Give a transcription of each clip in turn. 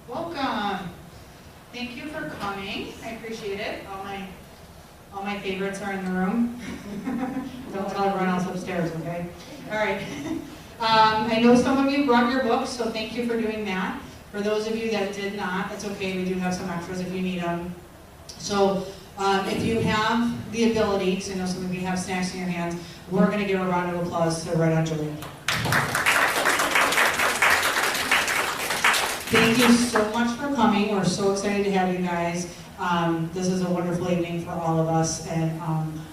Welcome. Thank you for coming. I appreciate it. All my favorites are in the room. Don't tell everyone else upstairs, okay? All right. I know some of you brought your books, so thank you for doing that. For those of you that did not, it's okay. We do have some extras if you need them. So if you have the ability, because I know some of you have snacks in your hands, we're going to give a round of applause to Right on Juliet. Thank you so much for coming. We're so excited to have you guys. This is a wonderful evening for all of us, and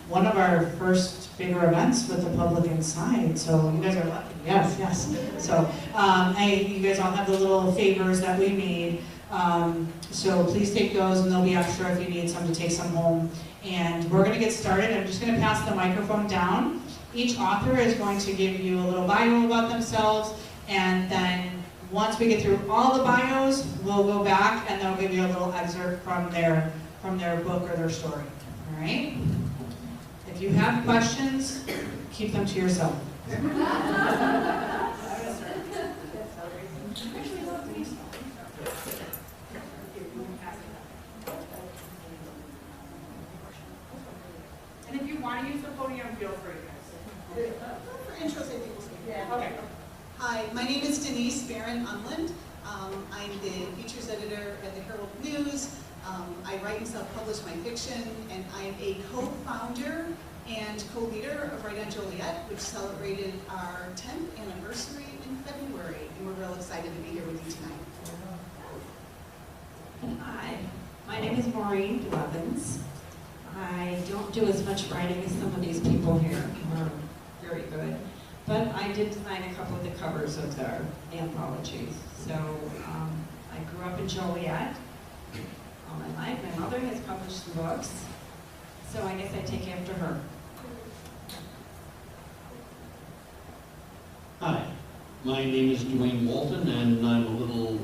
one of our first bigger events with the public inside. So you guys are lucky. Yes, yes. So you guys all have the little favors that we made. So please take those, and there'll be extra if you need some to take some home. And we're going to get started. I'm just going to pass the microphone down. Each author is going to give you a little bio about themselves, and then once we get through all the bios, we'll go back and they'll give you a little excerpt from their book or their story. All right? If you have questions, keep them to yourself. And if you want to use the podium, feel free. For intros, I think we'll speak. Yeah. Okay. Hi, my name is Denise Barron-Unland. I'm the features editor at the Herald News. I write and self-publish my fiction, and I'm a co-founder and co-leader of Right on Juliet, which celebrated our 10th anniversary in February, and we're real excited to be here with you tonight. Hi, my name is Maureen Blevins. I don't do as much writing as some of these people here who are very good, but I did design a couple of the covers of their anthologies. So I grew up in Joliet all my life. My mother has published the books, so I guess I take after her. Hi, my name is Dwayne Walton, and I'm a little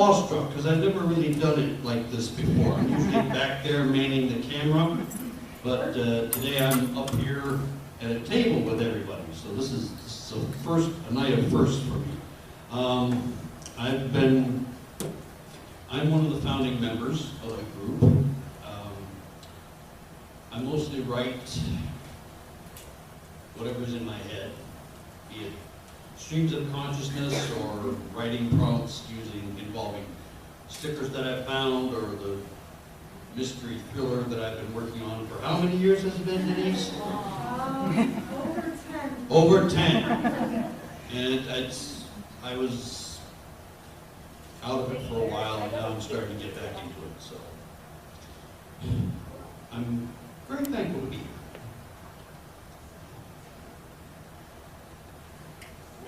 awestruck because I've never really done it like this before. I'm usually back there manning the camera, but today I'm up here at a table with everybody. So this is a night of firsts for me. I'm one of the founding members of the group. I mostly write whatever's in my head, be it streams of consciousness or writing prompts involving stickers that I found or the mystery thriller that I've been working on for how many years has it been, Denise? Over 10. And I was out of it for a while, and now I'm starting to get back into it. So I'm very thankful to be here.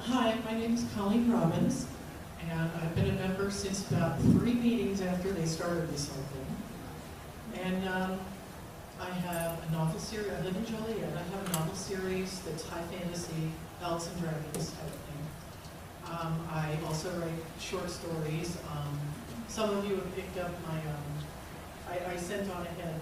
Hi, my name is Colleen Robbins, and I've been a member since about 3 meetings after they started this whole thing. And I have a novel series. I live in Joliet. I have a novel series that's high fantasy, elves and dragons type of thing. I also write short stories. Some of you have picked up my, I sent on ahead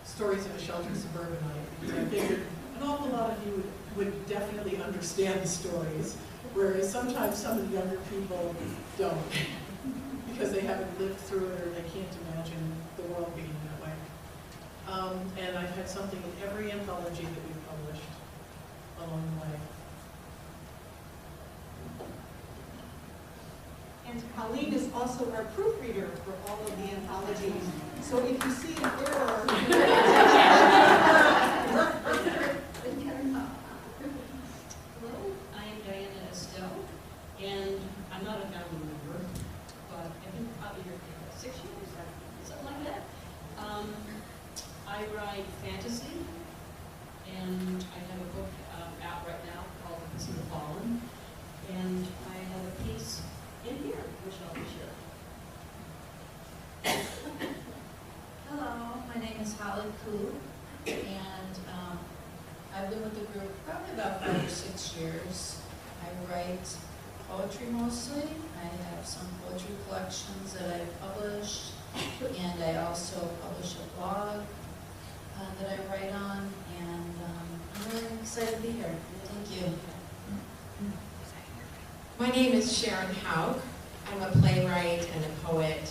Stories of a Sheltered Suburbanite, because I figured an awful lot of you would definitely understand the stories, whereas sometimes some of the younger people don't, because they haven't lived through it or they can't imagine the world being that way. And I've had something in every anthology that we've published along the way. And Colleen is also our proofreader for all of the anthologies. So if you see an error, Hello, I am Diana Estelle, and I'm not a founding member, but I've been probably here for 6 years, something like that. I write fantasy, and I have a book out right now called The Peace of the Fallen, and I have a piece in here, which I'll be sharing. Hello, my name is Holly Koo, and I've been with the group probably about 5 or 6 years. I write poetry mostly. I have some poetry collections that I publish, and I also publish a blog that I write on, and I'm really excited to be here. Thank you. My name is Sharon Haug. I'm a playwright and a poet,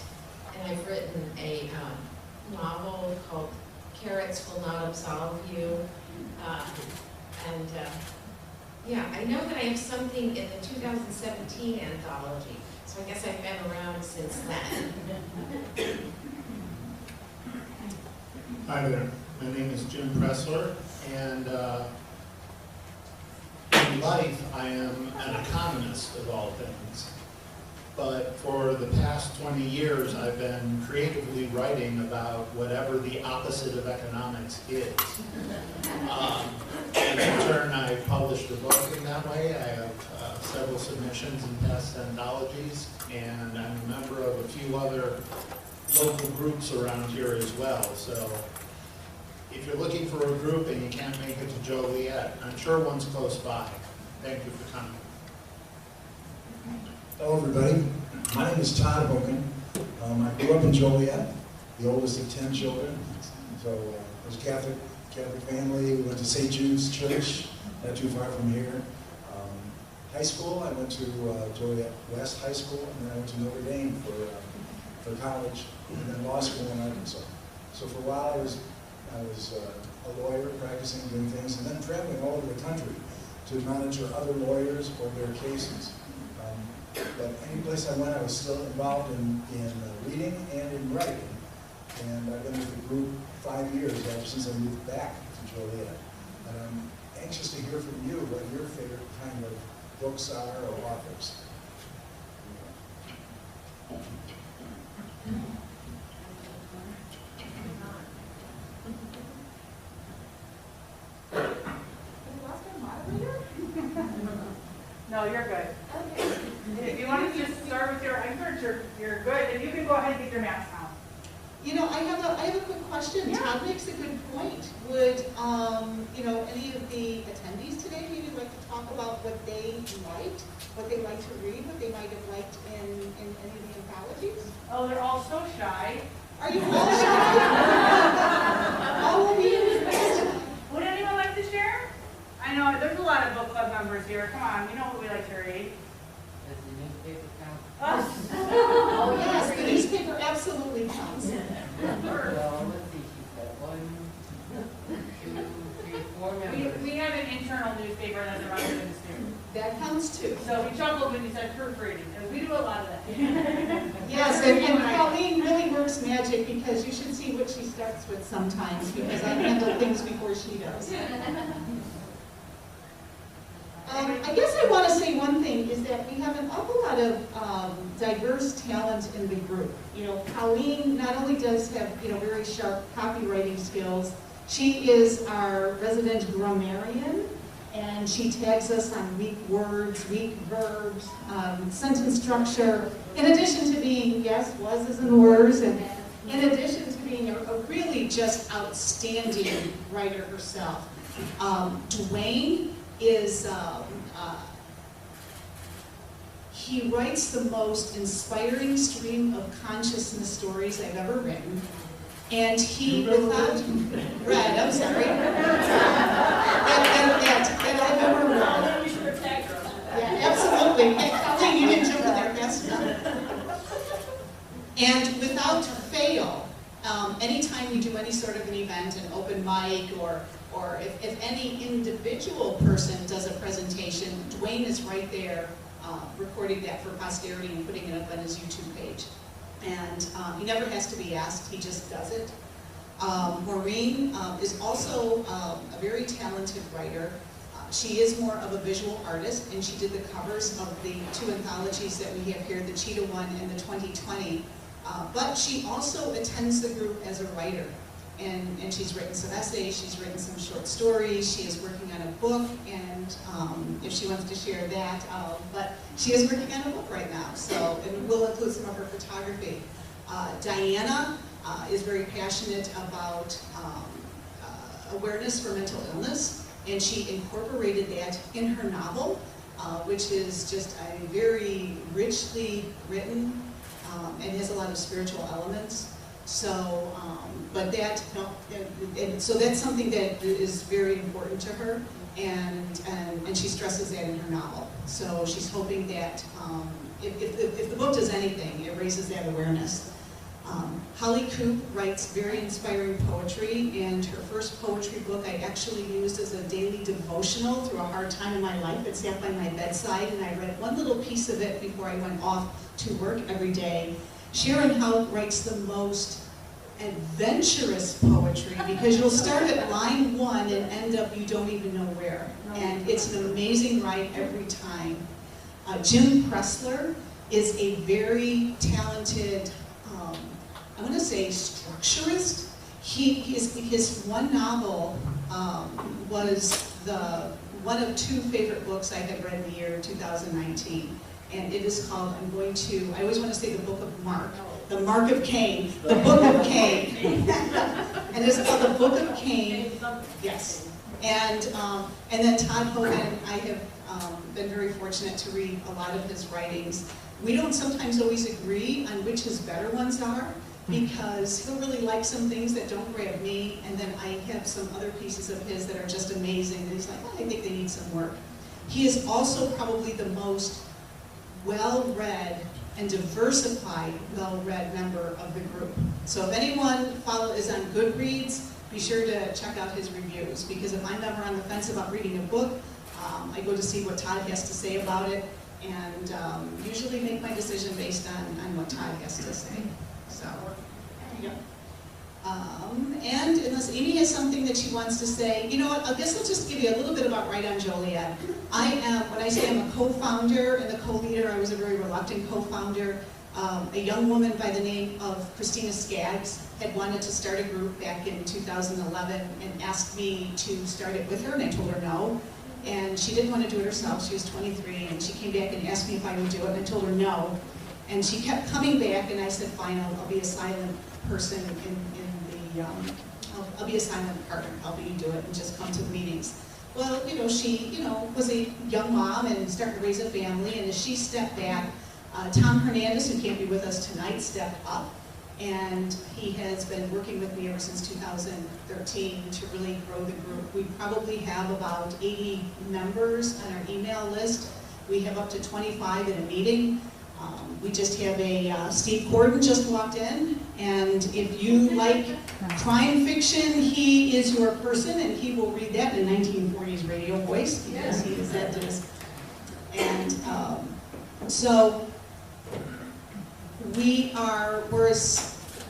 and I've written a novel called Carrots Will Not Absolve You. Yeah, I know that I have something in the 2017 anthology, so I guess I've been around since then. Hi there, my name is Jim Pressler, and in life I am an economist of all things. But for the past 20 years I've been creatively writing about whatever the opposite of economics is. And in turn I published a book in that way. I have several submissions in past anthologies, and I'm a member of a few other local groups around here as well. So if you're looking for a group and you can't make it to Joliet, I'm sure one's close by. Thank you for coming. Hello everybody, my name is Todd Hogan. I grew up in Joliet, the oldest of 10 children. So I was a Catholic family. We went to St. Jude's Church, not too far from here. High school, I went to Joliet West High School, and then I went to Notre Dame for college, and then law school in Arkansas. So for a while I was a lawyer practicing, doing things, and then traveling all over the country to monitor other lawyers or their cases. But any place I went, I was still involved in reading and in writing. And I've been with the group 5 years, ever since I moved back to Joliet. And I'm anxious to hear from you what your favorite kind of books are or authors. No, you're good. Okay. If you want to just start with I'm sure you're good, and you can go ahead and get your mask on. You know, I have a quick question. Yeah. Todd makes a good point. Would any of the attendees today maybe like to talk about what they liked, what they like to read, what they might have liked in any of the anthologies? Oh, they're all so shy. Are you all shy? All of you? Would anyone like to share? I know there's a lot of book club members here. Come on, you know what we like to read. Does the newspaper count? Oh yes, the newspaper absolutely counts. Well, let's see, she's got 1, 2, 3, 4 members. We have an internal newspaper that's around in the student. That counts too. So we chuckled when you said proofreading, because we do a lot of that. Yes, and Colleen really works magic, because you should see what she starts with sometimes, because I handle things before she does. I guess I want to say one thing, is that we have an awful lot of diverse talent in the group. You know, Colleen not only does have, very sharp copywriting skills, she is our resident grammarian, and she tags us on weak words, weak verbs, sentence structure, in addition to being, yes, was and wers, and in addition to being a really just outstanding writer herself. Dwayne is, he writes the most inspiring stream of consciousness stories I've ever written. And he, without, read, I'm sorry, that I've ever read. You should have tagged her. Yeah, absolutely. And Colleen, you didn't jump in there fast enough. And without fail, anytime we do any sort of an event, an open mic, or if any individual person does a presentation, Dwayne is right there recording that for posterity and putting it up on his YouTube page. And he never has to be asked, he just does it. Maureen is also a very talented writer. She is more of a visual artist, and she did the covers of the 2 anthologies that we have here, the Cheetah one and the 2020. But she also attends the group as a writer. And she's written some essays, she's written some short stories, she is working on a book, and if she wants to share that, but she is working on a book right now, so, and we'll include some of her photography. Diana is very passionate about awareness for mental illness, and she incorporated that in her novel, which is just a very richly written and has a lot of spiritual elements. So, but that, and so that's something that is very important to her, and she stresses that in her novel. So she's hoping that if the book does anything, it raises that awareness. Holly Coop writes very inspiring poetry, and her first poetry book I actually used as a daily devotional through a hard time in my life. It sat by my bedside, and I read one little piece of it before I went off to work every day. Sharon Houck writes the most adventurous poetry, because you'll start at line 1 and end up you don't even know where. And it's an amazing write every time. Jim Pressler is a very talented, I want to say structurist. His one novel was one of 2 favorite books I had read in the year 2019. And it is called, I always want to say the Book of Mark. The Mark of Cain. The Book of Cain. And it's called the Book of Cain. Yes. And then Todd Hogan, I have been very fortunate to read a lot of his writings. We don't sometimes always agree on which his better ones are, because he'll really like some things that don't grab me, and then I have some other pieces of his that are just amazing, and he's like, oh, I think they need some work. He is also probably the most well-read and diversified, well-read member of the group. So if anyone is on Goodreads, be sure to check out his reviews, because if I'm ever on the fence about reading a book, I go to see what Todd has to say about it, and usually make my decision based on what Todd has to say. So, yeah. And unless Amy has something that she wants to say, you know what, I guess I'll just give you a little bit about Right on Joliet. When I say I'm a co-founder and the co-leader, I was a very reluctant co-founder. A young woman by the name of Christina Skaggs had wanted to start a group back in 2011 and asked me to start it with her, and I told her no. And she didn't want to do it herself. She was 23, and she came back and asked me if I would do it, and I told her no. And she kept coming back, and I said, fine, I'll be a silent person I'll be a silent partner, helping you do it, and just come to the meetings. Well, she, was a young mom and started to raise a family, and as she stepped back, Tom Hernandez, who can't be with us tonight, stepped up, and he has been working with me ever since 2013 to really grow the group. We probably have about 80 members on our email list. We have up to 25 in a meeting. We just have Steve Corden just walked in, and if you like crime fiction, he is your person, and he will read that in a 1940s radio voice, because he is that disc. And so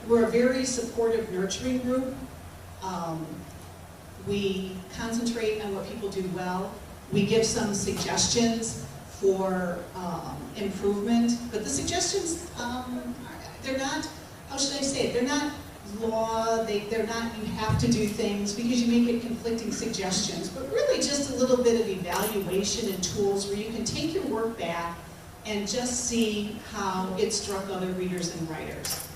we're a very supportive, nurturing group. We concentrate on what people do well. We give some suggestions for improvement, but the suggestions, they're not, how should I say it, they're not law, they're not you have to do things, because you may get conflicting suggestions, but really just a little bit of evaluation and tools where you can take your work back and just see how it struck other readers and writers.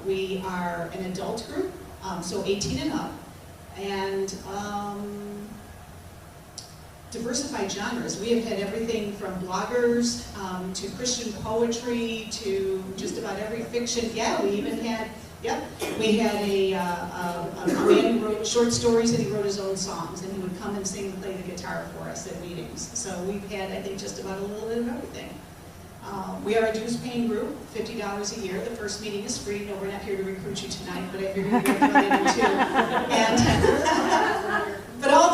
We are an adult group, so 18 and up, and diversified genres. We have had everything from bloggers to Christian poetry to just about every fiction. Yeah, we even had, we had a man who wrote short stories, and he wrote his own songs, and he would come and sing and play the guitar for us at meetings. So we've had, I think, just about a little bit of everything. We are a dues-paying group, $50 a year. The first meeting is free. No, we're not here to recruit you tonight, but I figured you'd throw that in too. And, but all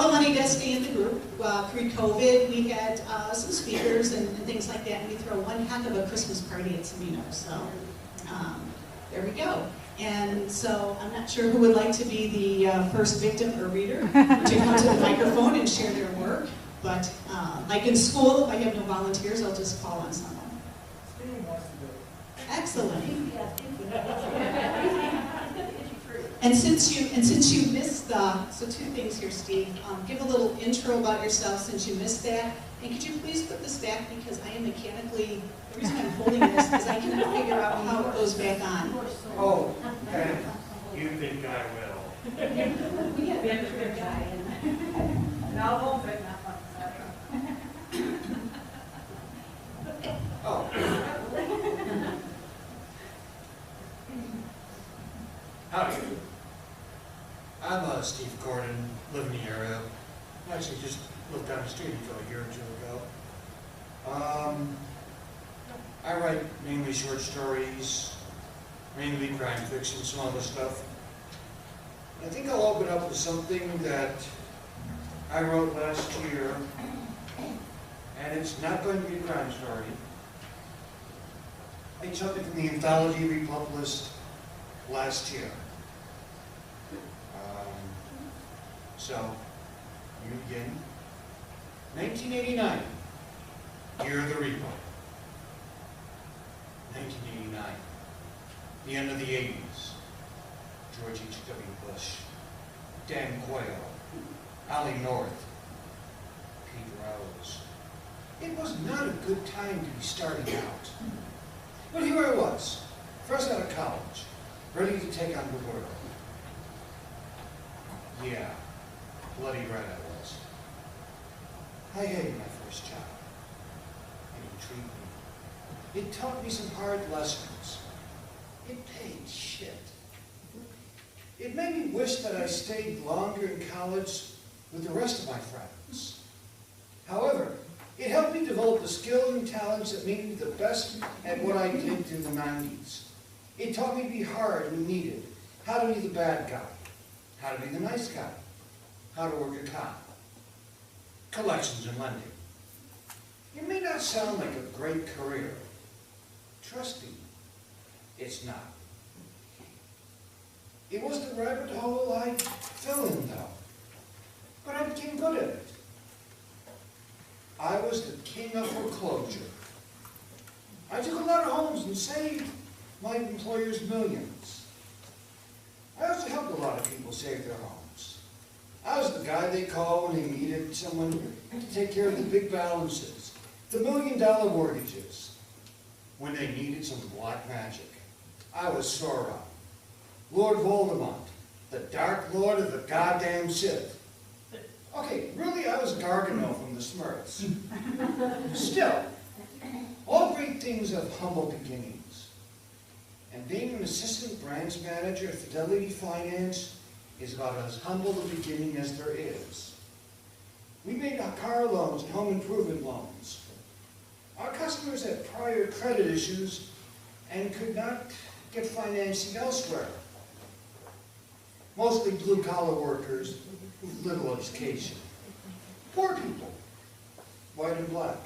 the money does stay in the group. Pre-COVID, we had some speakers and things like that, and we throw one heck of a Christmas party at Semino. So there we go. And so I'm not sure who would like to be the first victim or reader to come to the microphone and share their work. But like in school, if I have no volunteers, I'll just call on someone. Excellent. And since you missed so 2 things here, Steve. Give a little intro about yourself since you missed that. And could you please put this back, because I am mechanically, the reason I'm holding this is I cannot figure out how it goes back on. Oh, okay. You think I will? We have been a guy. No, hold it. Oh. Howdy. I'm Steve Corden, live in the area. I actually just lived down the street until a year or 2 ago. I write mainly short stories, mainly crime fiction, some other stuff. I think I'll open up with something that I wrote last year, and it's not going to be a crime story. I took it from the anthology we published last year. So, you begin. 1989, year of the Reaper. 1989, the end of the 80s. George H.W. Bush, Dan Quayle, Ollie North, Pete Rose. It was not a good time to be starting out. But here I was, fresh out of college, ready to take on the world. Yeah, bloody right I was. I hated my first job. It intrigued me. It taught me some hard lessons. It paid shit. It made me wish that I stayed longer in college with the rest of my friends. However, it helped me develop the skills and talents that made me the best at what I did through the 90s. It taught me to be hard when needed, how to be the bad guy, how to be the nice guy, how to work a cop, collections and lending. It may not sound like a great career. Trust me, it's not. It was the rabbit hole I fell in, though. But I became good at it. I was the king of foreclosure. I took a lot of homes and saved my employers millions. I also helped a lot of people save their homes. I was the guy they called when they needed someone to take care of the big balances, the $1 million mortgages. When they needed some black magic, I was Sauron, Lord Voldemort, the Dark Lord of the goddamn Sith. Okay, really, I was Gargano from the Smurfs. Still, all great things have humble beginnings. And being an assistant branch manager at Fidelity Finance is about as humble a beginning as there is. We made car loans and home improvement loans. Our customers had prior credit issues and could not get financing elsewhere. Mostly blue-collar workers with little education. Poor people, white and black.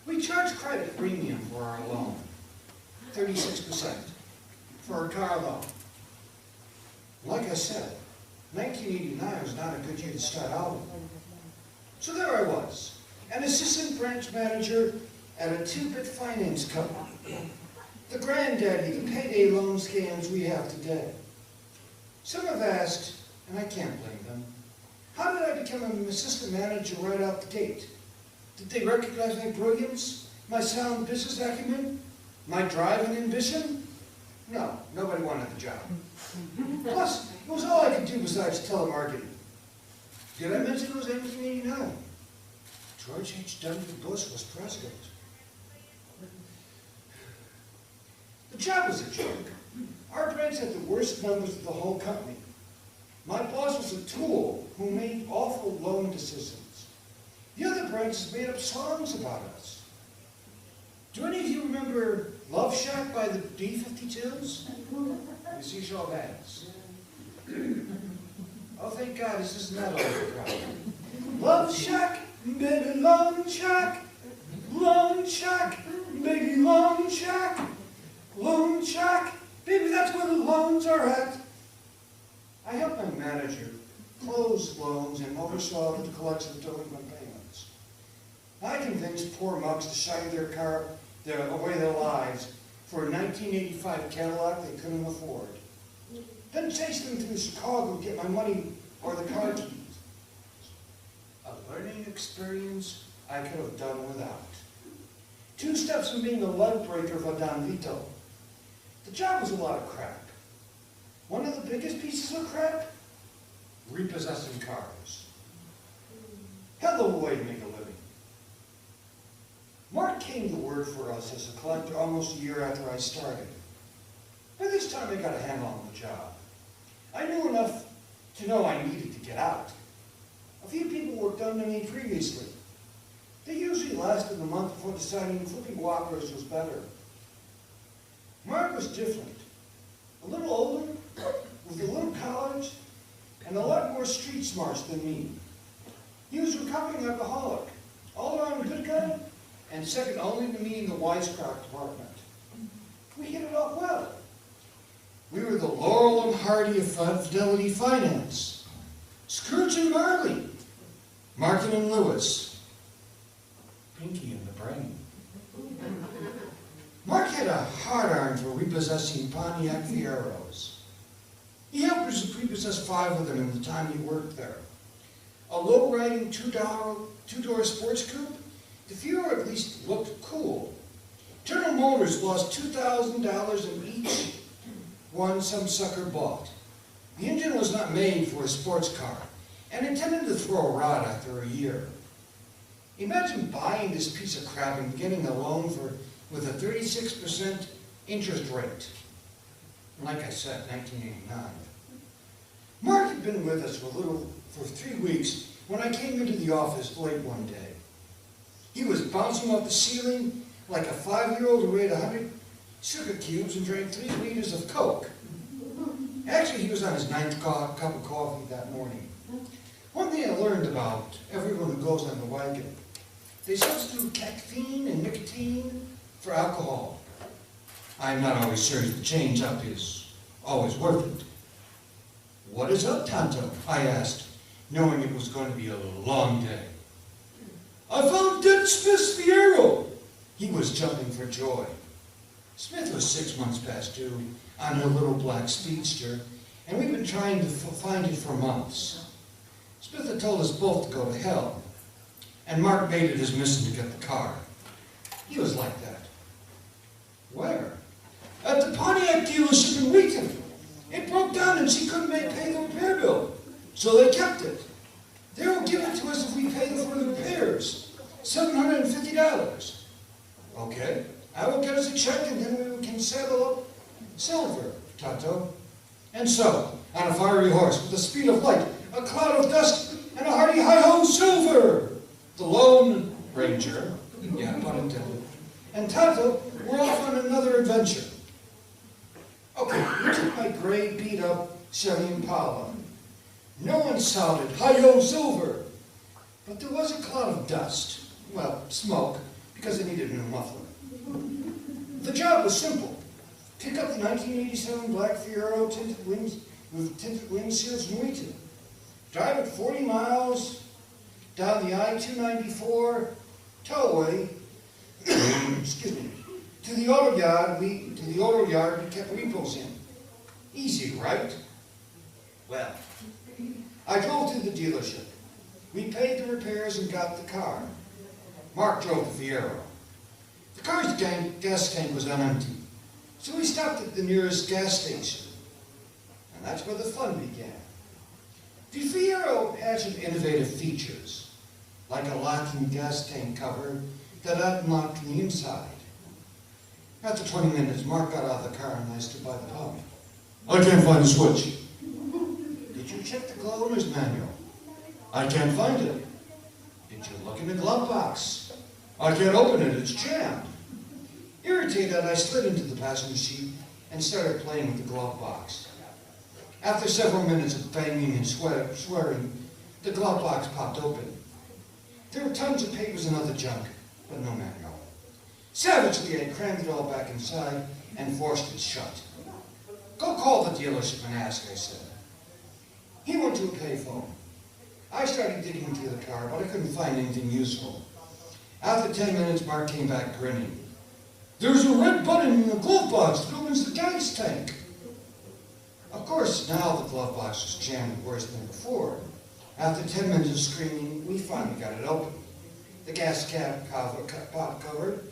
We charge credit premium for our loan, 36% for a car loan. Like I said, 1989 was not a good year to start out with. So there I was, an assistant branch manager at a two-bit finance company, the granddaddy of the payday loan scams we have today. Some have asked, and I can't blame them, how did I become an assistant manager right out the gate? Did they recognize my brilliance, my sound business acumen, my drive and ambition? No, nobody wanted the job. Plus, it was all I could do besides telemarketing. Did I mention it was 1989? George H.W. Bush was president. The job was a joke. Our branch had the worst numbers of the whole company. My boss was a tool who made awful loan decisions. The other branches made up songs about us. Do any of you remember Love Shack by the B-52s? You see show of hands. Oh, thank God, this is not all the crowd. Love Shack, baby, Lone Shack, Lone Shack, baby, Lone Shack, Lone Shack, baby, that's where the loans are at. I helped my manager close loans and oversaw the collection of delinquent payments. I convinced poor mugs to shine away their lives for a 1985 Cadillac they couldn't afford. Then chased them through Chicago to get my money or the car keys. A learning experience I could have done without. 2 steps from being a leg breaker of a Don Vito. The job was a lot of crap. One of the biggest pieces of crap? Repossessing cars. Hell of a way to make a living. Mark came to work for us as a collector almost a year after I started. By this time I got a handle on the job. I knew enough to know I needed to get out. A few people worked under me previously. They usually lasted a month before deciding flipping walkers was better. Mark was different. A little older, with a little college, and a lot more street smarts than me. He was a recovering alcoholic, all around a good guy, and second only to me in the wisecrack department. We hit it off well. We were the Laurel and Hardy of Fidelity Finance, Scrooge and Marley, Martin and Lewis, Pinky and the Brain. Mark had a hard-on for repossessing Pontiac Fieros. He helped us repossess 5 of them in the time he worked there. A low-riding two-door sports coupe, the Fiero at least looked cool. General Motors lost $2,000 in each one some sucker bought. The engine was not made for a sports car and intended to throw a rod after a year. Imagine buying this piece of crap and getting a loan with a 36% interest rate. Like I said, 1989. Mark had been with us for 3 weeks when I came into the office late one day. He was bouncing off the ceiling like a 5-year-old who ate 100 sugar cubes and drank 3 liters of Coke. Actually, he was on his 9th cup of coffee that morning. One thing I learned about everyone who goes on the wagon, they substitute caffeine and nicotine for alcohol. I'm not always sure the change up is always worth it. What is up, Tonto? I asked, knowing it was going to be a long day. I found dead Smith's Fiero. He was jumping for joy. Smith was 6 months past due on her little black speedster, and we've been trying to find it for months. Smith had told us both to go to hell, and Mark made it his mission to get the car. He was like that. Where? At the Pontiac dealership in Wheaton. It broke down and she couldn't pay the repair bill, so they kept it. They will give it to us if we pay for the repairs, $750. Okay, I will get us a check and then we can settle up silver, Tonto. And so, on a fiery horse with the speed of light, a cloud of dust, and a hearty hi-ho silver, the Lone Ranger, yeah, pun intended, and Tonto were off on another adventure. Okay, we took my gray, beat-up Chevy Impala. No one shouted, hi-yo silver, but there was a cloud of dust, well, smoke, because it needed a new muffler. The job was simple. Pick up the 1987 black Fiero with tinted windshields in Wheaton. Drive it 40 miles down the I-294 towaway, excuse me, to the auto yard we kept repos in. Easy, right? Well, I drove to the dealership. We paid the repairs and got the car. Mark drove the Fiero. The car's gas tank was empty, so we stopped at the nearest gas station. And that's where the fun began. The Fiero had some innovative features, like a locking gas tank cover that unlocked from the inside. After 20 minutes, Mark got out of the car and I stood by the pump. I can't find the switch. Did you check the glove owner's manual? I can't find it. Did you look in the glove box? I can't open it, it's jammed. Irritated, I slid into the passenger seat and started playing with the glove box. After several minutes of banging and swearing, the glove box popped open. There were tons of papers and other junk, but no manual. Savagely, I crammed it all back inside and forced it shut. Go call the dealership and ask, I said. He went to a payphone. I started digging into the car, but I couldn't find anything useful. After 10 minutes, Mark came back grinning. There's a red button in the glove box that opens the gas tank. Of course, now the glove box was jammed worse than before. After 10 minutes of screaming, we finally got it open. The gas cap covered,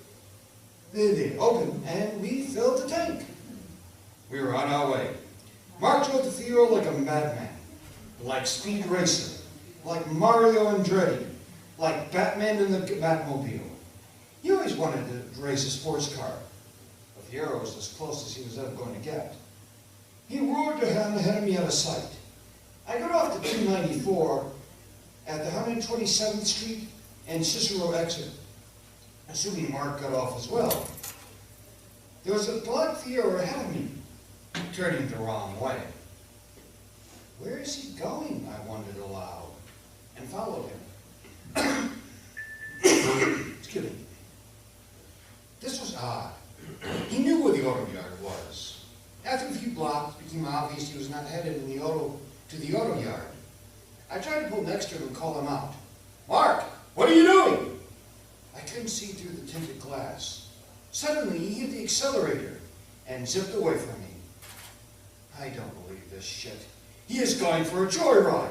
they opened, and we filled the tank. We were on our way. Mark drove the Fiero like a madman, like Speed Racer, like Mario Andretti, like Batman in the Batmobile. He always wanted to race a sports car. The Fiero was as close as he was ever going to get. He roared ahead of me out of sight. I got off the 294 at the 127th Street and Cicero exit. assuming Mark got off as well. There was a black Fiero ahead of me, turning the wrong way. Where is he going? I wondered aloud, and followed him. Excuse me. This was odd. He knew where the auto yard was. After a few blocks, it became obvious he was not headed to the auto yard. I tried to pull next to him and call him out. Mark, what are you doing? I couldn't see through the tinted glass. Suddenly, he hit the accelerator and zipped away from me. I don't believe this shit. He is going for a joyride.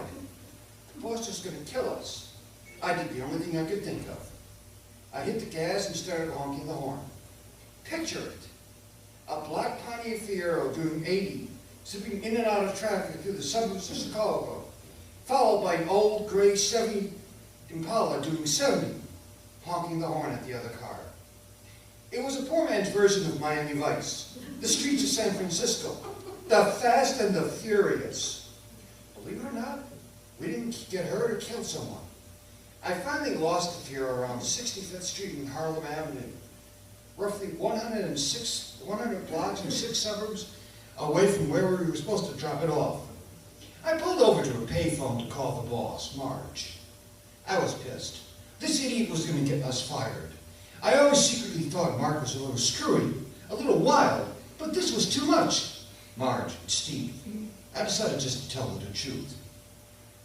The boss is going to kill us. I did the only thing I could think of. I hit the gas and started honking the horn. Picture it. A black Pontiac Fiero doing 80, zipping in and out of traffic through the suburbs of Chicago, followed by an old gray 70 Impala doing 70, honking the horn at the other car. It was a poor man's version of Miami Vice, the streets of San Francisco, the Fast and the Furious. Believe it or not, we didn't get hurt or kill someone. I finally lost the Fiero around 65th Street and Harlem Avenue, roughly 100 blocks and 6 suburbs away from where we were supposed to drop it off. I pulled over to a payphone to call the boss, Marge. I was pissed. This idiot was going to get us fired. I always secretly thought Mark was a little screwy, a little wild, but this was too much. Marge, Steve, I decided just to tell them the truth.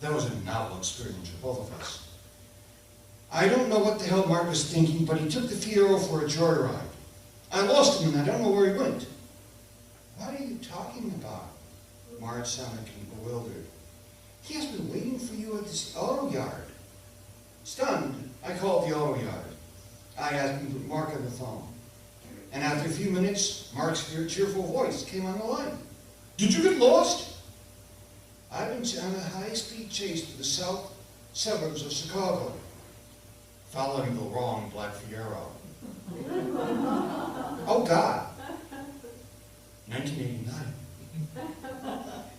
That was a novel experience for both of us. I don't know what the hell Mark was thinking, but he took the Fiero for a joyride. I lost him and I don't know where he went. What are you talking about? Marge sounded bewildered. He has been waiting for you at this auto yard. Stunned, I called the auto yard. I asked him to put Mark on the phone. And after a few minutes, Mark's cheerful voice came on the line. Did you get lost? I've been on a high-speed chase to the south suburbs of Chicago, following the wrong black Fiero. Oh, God. 1989.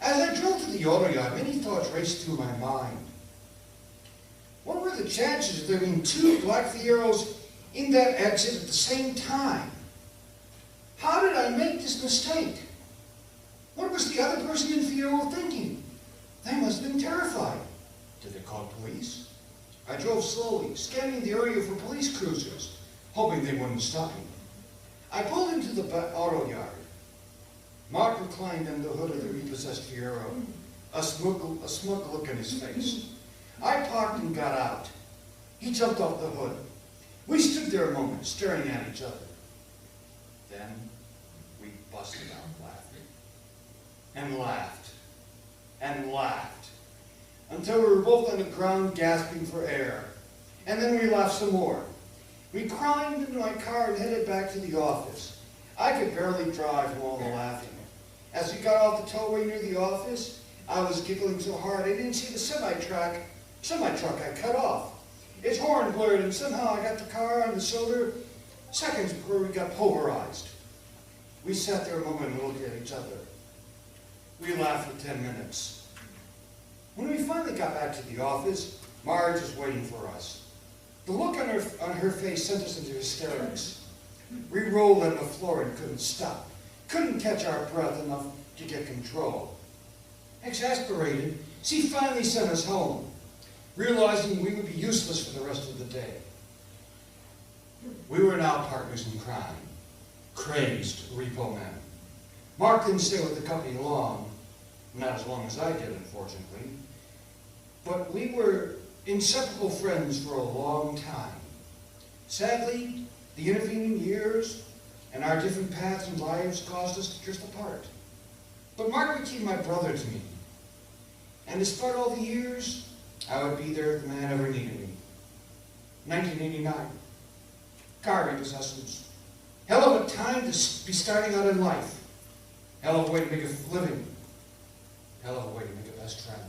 As I drove to the auto yard, many thoughts raced through my mind. What were the chances of there being 2 black Fieros in that exit at the same time? How did I make this mistake? What was the other person in Fiero thinking? They must have been terrified. Did they call police? I drove slowly, scanning the area for police cruisers, hoping they wouldn't stop me. I pulled into the auto yard. Mark reclined under the hood of the repossessed Fiero, a smug look in his face. I parked and got out. He jumped off the hood. We stood there a moment, staring at each other. Then we busted out laughing. And laughed. And laughed. Until we were both on the ground gasping for air. And then we laughed some more. We climbed into my car and headed back to the office. I could barely drive from all the laughing. As we got off the tollway near the office, I was giggling so hard I didn't see the semi-truck I cut off. Its horn blared and somehow I got the car on the shoulder seconds before we got pulverized. We sat there a moment and looked at each other. We laughed for 10 minutes. When we finally got back to the office, Marge was waiting for us. The look on her face sent us into hysterics. We rolled on the floor and couldn't stop. Couldn't catch our breath enough to get control. Exasperated, she finally sent us home, realizing we would be useless for the rest of the day. We were now partners in crime, crazed repo men. Mark didn't stay with the company long, not as long as I did, unfortunately, but we were inseparable friends for a long time. Sadly, the intervening years and our different paths in lives caused us to drift apart. But Mark became my brother to me. And despite all the years, I would be there if the man ever needed me. 1989. Car repossessions. Hell of a time to be starting out in life. Hell of a way to make a living. Hell of a way to make a best friend.